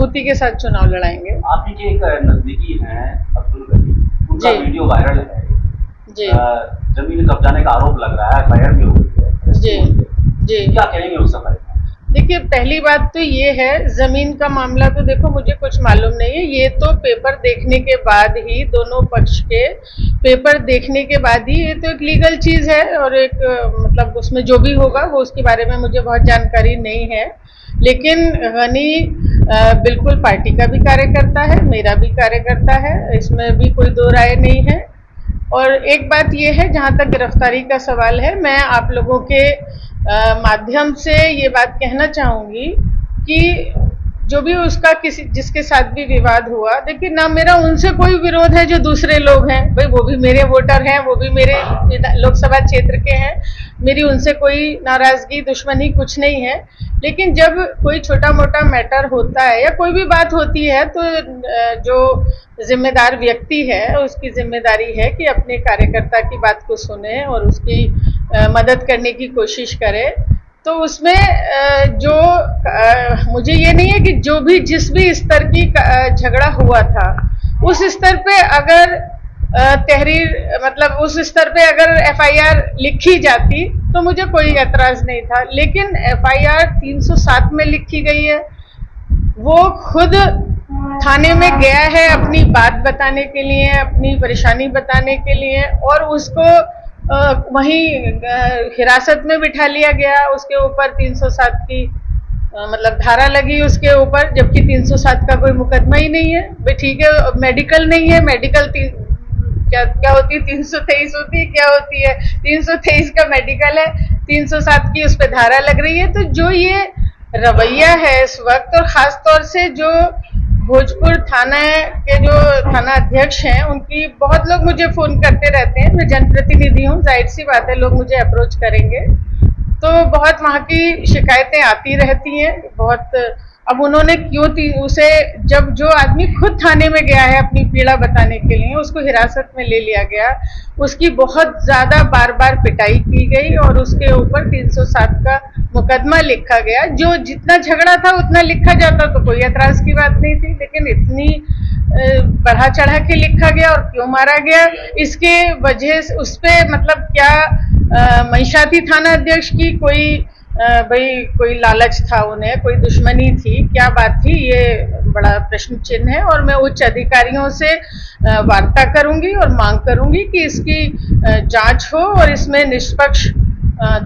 सहानुभूति के साथ चुनाव लड़ाएंगे। आप ही के एक नजदीकी हैं अब्दुल गनी, उनका जी। वीडियो वायरल है। जी जमीन कब्जाने का आरोप लग रहा है, एफआईआर भी हो गई है। जी जी। क्या कहेंगे उस सफाई में? देखिए, पहली बात तो ये है, जमीन का मामला तो देखो मुझे कुछ मालूम नहीं है। ये तो पेपर देखने के बाद ही, दोनों पक्ष के पेपर देखने के बाद ही, ये तो एक लीगल चीज है और एक मतलब उसमें जो भी होगा वो उसके बारे में मुझे बहुत जानकारी नहीं है। लेकिन गनी बिल्कुल पार्टी का भी कार्यकर्ता है, मेरा भी कार्यकर्ता है, इसमें भी कोई दो राय नहीं है। और एक बात ये है, जहां तक गिरफ्तारी का सवाल है, मैं आप लोगों के माध्यम से ये बात कहना चाहूंगी कि जो भी उसका किसी जिसके साथ भी विवाद हुआ, देखिए ना मेरा उनसे कोई विरोध है जो दूसरे लोग हैं, भाई वो भी मेरे वोटर हैं, वो भी मेरे लोकसभा क्षेत्र के हैं, मेरी उनसे कोई नाराजगी दुश्मनी कुछ नहीं है। लेकिन जब कोई छोटा मोटा मैटर होता है या कोई भी बात होती है तो जो जिम्मेदार व्यक्ति है उसकी जिम्मेदारी है कि अपने कार्यकर्ता की बात को सुने और उसकी मदद करने की कोशिश करे। तो उसमें जो मुझे ये नहीं है कि जो भी जिस भी स्तर की झगड़ा हुआ था उस स्तर पे अगर तहरीर मतलब उस स्तर पे अगर एफआईआर लिखी जाती तो मुझे कोई एतराज नहीं था। लेकिन एफआईआर 307 में लिखी गई है, वो खुद थाने में गया है अपनी बात बताने के लिए, अपनी परेशानी बताने के लिए, और उसको वहीं हिरासत में बिठा लिया गया। उसके ऊपर 307 की मतलब धारा लगी उसके ऊपर, जबकि 307 का कोई मुकदमा ही नहीं है। भाई ठीक है, मेडिकल नहीं है, मेडिकल क्या होती है, 323 होती है, क्या होती है, 323 का मेडिकल है, 307 की उस पर धारा लग रही है। तो जो ये रवैया है इस वक्त, और खास तौर से जो भोजपुर थाना के जो थाना अध्यक्ष हैं, उनकी बहुत लोग मुझे फोन करते रहते हैं, मैं जनप्रतिनिधि हूँ, जाहिर सी बात है लोग मुझे अप्रोच करेंगे, तो बहुत वहाँ की शिकायतें आती रहती हैं बहुत। अब उन्होंने क्यों उसे, जब जो आदमी खुद थाने में गया है अपनी पीड़ा बताने के लिए, उसको हिरासत में ले लिया गया, उसकी बहुत ज्यादा बार बार पिटाई की गई और उसके ऊपर 307 का मुकदमा लिखा गया। जो जितना झगड़ा था उतना लिखा जाता तो कोई ऐतराज की बात नहीं थी, लेकिन इतनी बढ़ा चढ़ा के लिखा गया और क्यों मारा गया, इसके वजह से उस पर मतलब क्या महिषाती थाना अध्यक्ष की कोई भाई कोई लालच था उन्हें, कोई दुश्मनी थी, क्या बात थी, ये बड़ा प्रश्न चिन्ह है। और मैं उच्च अधिकारियों से वार्ता करूंगी और मांग करूंगी कि इसकी जांच हो और इसमें निष्पक्ष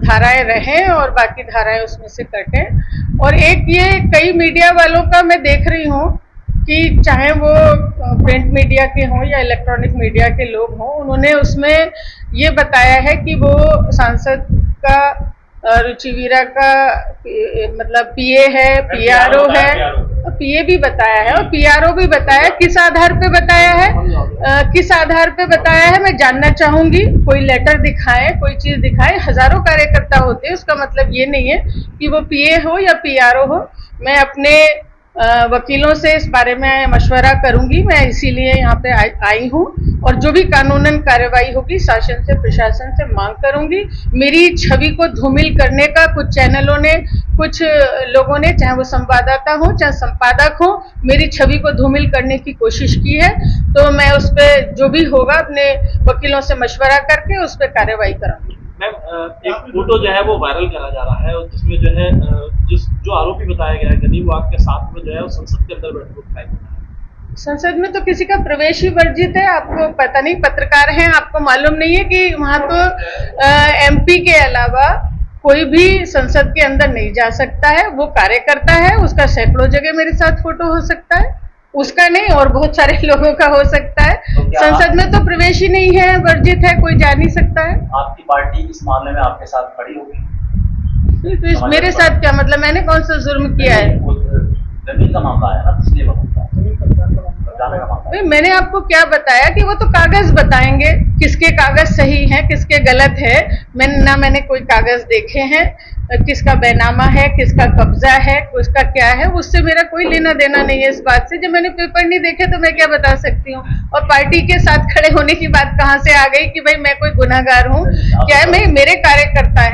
धाराएं रहें और बाकी धाराएं उसमें से कटें। और एक ये कई मीडिया वालों का मैं देख रही हूँ कि चाहे वो प्रिंट मीडिया के हों या इलेक्ट्रॉनिक मीडिया के लोग हों, उन्होंने उसमें ये बताया है कि वो सांसद का रुचिवीरा का मतलब पीए है, पीआरओ है, पीए भी बताया है और पीआरओ भी बताया। किस आधार पे बताया है, किस आधार पे बताया है, मैं जानना चाहूंगी। कोई लेटर दिखाए, कोई चीज दिखाए। हजारों कार्यकर्ता होते हैं, उसका मतलब ये नहीं है कि वो पीए हो या पीआरओ हो। मैं अपने वकीलों से इस बारे में मशवरा करूंगी, मैं इसीलिए यहाँ पे आई हूँ, और जो भी कानूनन कार्रवाई होगी शासन से, प्रशासन से मांग करूंगी। मेरी छवि को धूमिल करने का कुछ चैनलों ने, कुछ लोगों ने, चाहे वो संवाददाता हो चाहे संपादक हो, मेरी छवि को धूमिल करने की कोशिश की है। तो मैं उस पर जो भी होगा अपने वकीलों से मशवरा करके उस पर कार्रवाई कराऊंगी। मैम, एक फोटो जो है वो वायरल करा जा रहा है और जिसमें जो है जो आरोपी बताया गया है गनी, वो आपके साथ में जो है वो संसद के अंदर बैठे हुए दिखाई देता है। संसद में तो किसी का प्रवेश ही वर्जित है। आपको पता नहीं, पत्रकार हैं, आपको मालूम नहीं है कि वहां तो एमपी के अलावा कोई भी संसद के अंदर नहीं जा सकता है। वो कार्यकर्ता है, उसका सैकड़ों जगह मेरे साथ फोटो हो सकता है, उसका नहीं और बहुत सारे लोगों का हो सकता है। संसद में तो प्रवेश ही नहीं है, वर्जित है, कोई जा नहीं सकता है। आपकी पार्टी इस मामले में आपके साथ खड़ी होगी? तो मेरे साथ क्या मतलब, मैंने कौन सा जुर्म किया है? जमीन का मामला है ना, इसलिए मैंने आपको क्या बताया कि वो तो कागज बताएंगे, किसके कागज सही हैं, किसके गलत है। मैंने कोई कागज देखे हैं, किसका बैनामा है, किसका कब्जा है, किसका क्या है, उससे मेरा कोई लेना देना नहीं है इस बात से। जब मैंने पेपर नहीं देखे तो मैं क्या बता सकती हूँ। और पार्टी के साथ खड़े होने की बात कहाँ से आ गई कि भाई मैं कोई गुनाहगार हूँ? क्या है, मैं मेरे कार्यकर्ता है।